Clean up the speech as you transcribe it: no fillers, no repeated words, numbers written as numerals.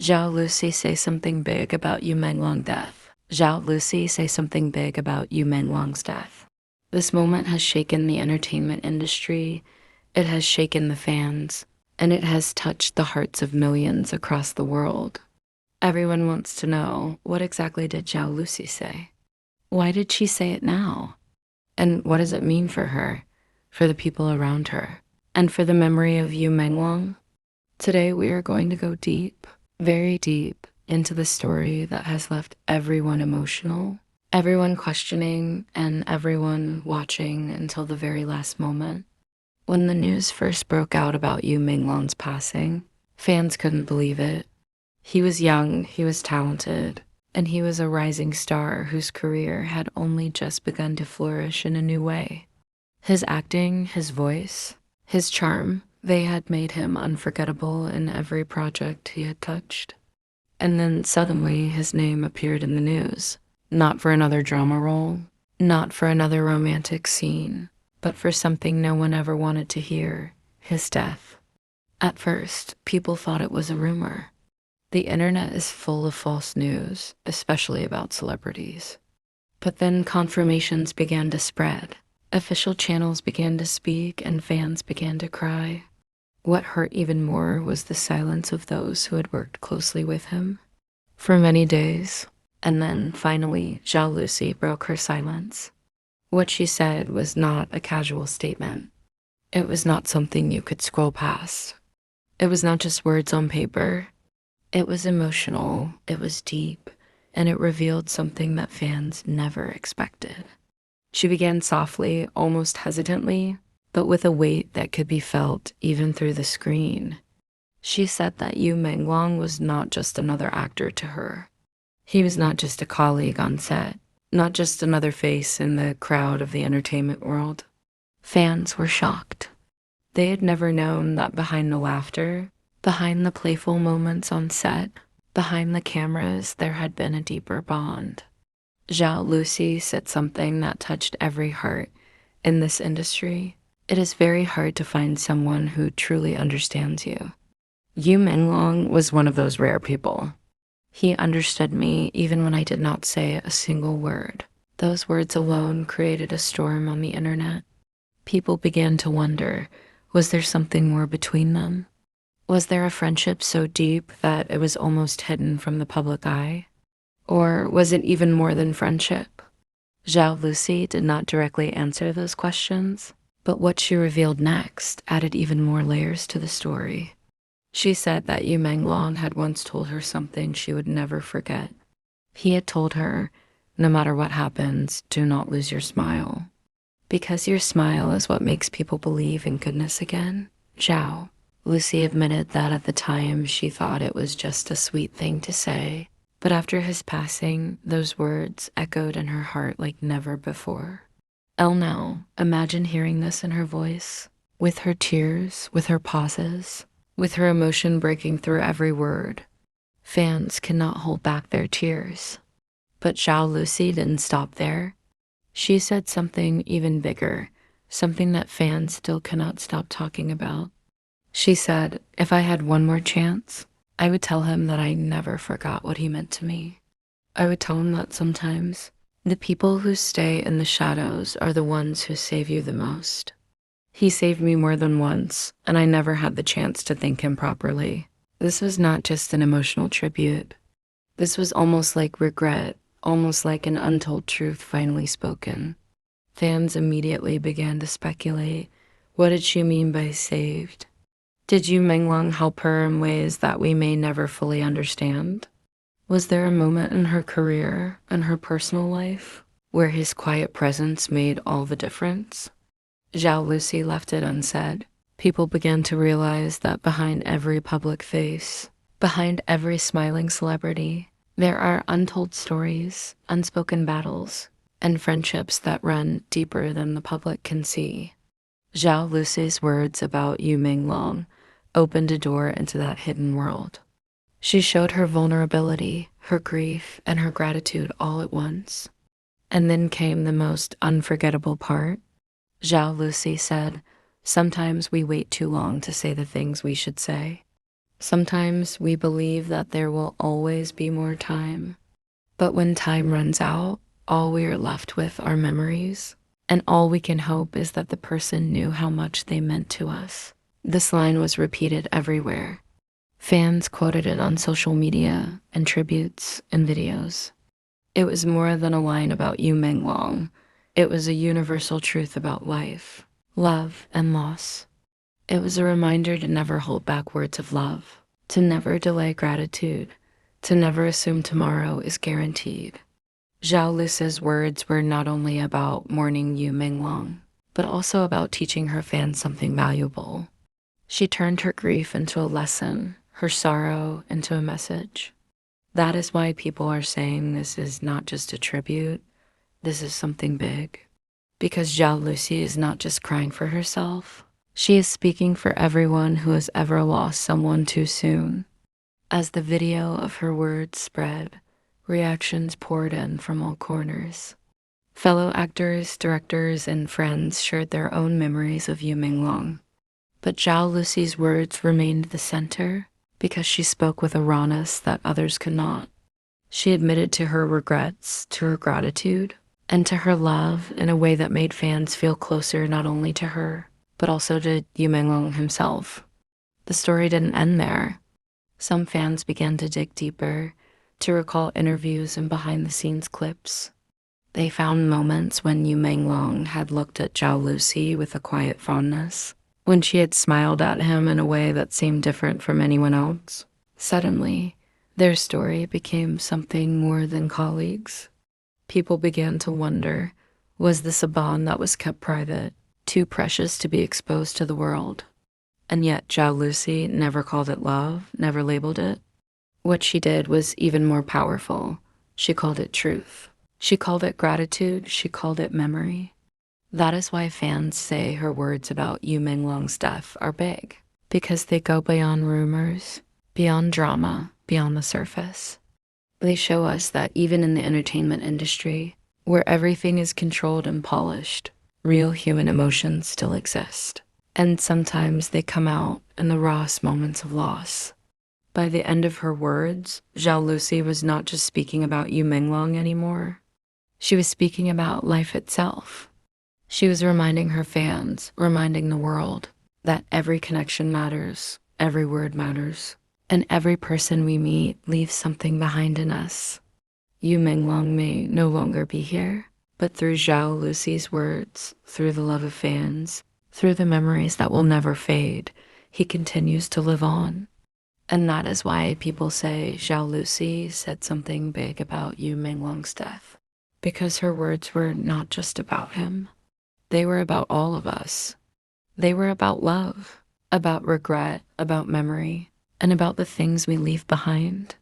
Zhao Lusi say something big about Yu Menglong death. Zhao Lusi say something big about Yu Menglong's death. This moment has shaken the entertainment industry, it has shaken the fans, and it has touched the hearts of millions across the world. Everyone wants to know, what exactly did Zhao Lusi say? Why did she say it now? And what does it mean for her, for the people around her, and for the memory of Yu Menglong? Today we are going to go deep, very deep, into the story that has left everyone emotional, everyone questioning, and everyone watching until the very last moment. When the news first broke out about Yu Menglong's passing, fans couldn't believe it. He was young, he was talented, and he was a rising star whose career had only just begun to flourish in a new way. His acting, his voice, his charm, they had made him unforgettable in every project he had touched. And then suddenly his name appeared in the news, not for another drama role, not for another romantic scene, but for something no one ever wanted to hear, his death. At first, people thought it was a rumor. The internet is full of false news, especially about celebrities. But then confirmations began to spread. Official channels began to speak and fans began to cry. What hurt even more was the silence of those who had worked closely with him for many days. And then, finally, Zhao Lusi broke her silence. What she said was not a casual statement. It was not something you could scroll past. It was not just words on paper. It was emotional, it was deep, and it revealed something that fans never expected. She began softly, almost hesitantly, but with a weight that could be felt even through the screen. She said that Yu Menglong was not just another actor to her. He was not just a colleague on set, not just another face in the crowd of the entertainment world. Fans were shocked. They had never known that behind the laughter, behind the playful moments on set, behind the cameras, there had been a deeper bond. Zhao Lusi said something that touched every heart in this industry. It is very hard to find someone who truly understands you. Yu Menglong was one of those rare people. He understood me even when I did not say a single word. Those words alone created a storm on the internet. People began to wonder, was there something more between them? Was there a friendship so deep that it was almost hidden from the public eye? Or was it even more than friendship? Zhao Lusi did not directly answer those questions, but what she revealed next added even more layers to the story. She said that Yu Menglong had once told her something she would never forget. He had told her, no matter what happens, do not lose your smile. Because your smile is what makes people believe in goodness again. Zhao Lusi admitted that at the time she thought it was just a sweet thing to say, but after his passing, those words echoed in her heart like never before. Now, imagine hearing this in her voice, with her tears, with her pauses, with her emotion breaking through every word. Fans cannot hold back their tears. But Zhao Lusi didn't stop there. She said something even bigger, something that fans still cannot stop talking about. She said, if I had one more chance, I would tell him that I never forgot what he meant to me. I would tell him that sometimes the people who stay in the shadows are the ones who save you the most. He saved me more than once, and I never had the chance to thank him properly. This was not just an emotional tribute. This was almost like regret, almost like an untold truth finally spoken. Fans immediately began to speculate. What did she mean by saved? Did Yu Menglong help her in ways that we may never fully understand? Was there a moment in her career and her personal life where his quiet presence made all the difference? Zhao Lusi left it unsaid. People began to realize that behind every public face, behind every smiling celebrity, there are untold stories, unspoken battles, and friendships that run deeper than the public can see. Zhao Lusi's words about Yu Menglong opened a door into that hidden world. She showed her vulnerability, her grief, and her gratitude all at once. And then came the most unforgettable part. Zhao Lusi said, sometimes we wait too long to say the things we should say. Sometimes we believe that there will always be more time, but when time runs out, all we are left with are memories, and all we can hope is that the person knew how much they meant to us. This line was repeated everywhere. Fans quoted it on social media and tributes and videos. It was more than a line about Yu Menglong. It was a universal truth about life, love, and loss. It was a reminder to never hold back words of love, to never delay gratitude, to never assume tomorrow is guaranteed. Zhao Lusi's words were not only about mourning Yu Menglong, but also about teaching her fans something valuable. She turned her grief into a lesson, her sorrow into a message. That is why people are saying this is not just a tribute, this is something big. Because Zhao Lusi is not just crying for herself, she is speaking for everyone who has ever lost someone too soon. As the video of her words spread, reactions poured in from all corners. Fellow actors, directors, and friends shared their own memories of Yu Menglong. But Zhao Lusi's words remained the center because she spoke with a rawness that others could not. She admitted to her regrets, to her gratitude, and to her love in a way that made fans feel closer not only to her, but also to Yu Menglong himself. The story didn't end there. Some fans began to dig deeper, to recall interviews and behind-the-scenes clips. They found moments when Yu Menglong had looked at Zhao Lusi with a quiet fondness, when she had smiled at him in a way that seemed different from anyone else. Suddenly, their story became something more than colleagues. People began to wonder, was this a bond that was kept private, too precious to be exposed to the world? And yet Zhao Lusi never called it love, never labeled it. What she did was even more powerful. She called it truth. She called it gratitude. She called it memory. That is why fans say her words about Yu Menglong's death are big, because they go beyond rumors, beyond drama, beyond the surface. They show us that even in the entertainment industry, where everything is controlled and polished, real human emotions still exist. And sometimes they come out in the rawest moments of loss. By the end of her words, Zhao Lusi was not just speaking about Yu Menglong anymore. She was speaking about life itself. She was reminding her fans, reminding the world, that every connection matters, every word matters, and every person we meet leaves something behind in us. Yu Menglong may no longer be here, but through Zhao Lusi's words, through the love of fans, through the memories that will never fade, he continues to live on. And that is why people say Zhao Lusi said something big about Yu Menglong's death, because her words were not just about him. They were about all of us. They were about love, about regret, about memory, and about the things we leave behind.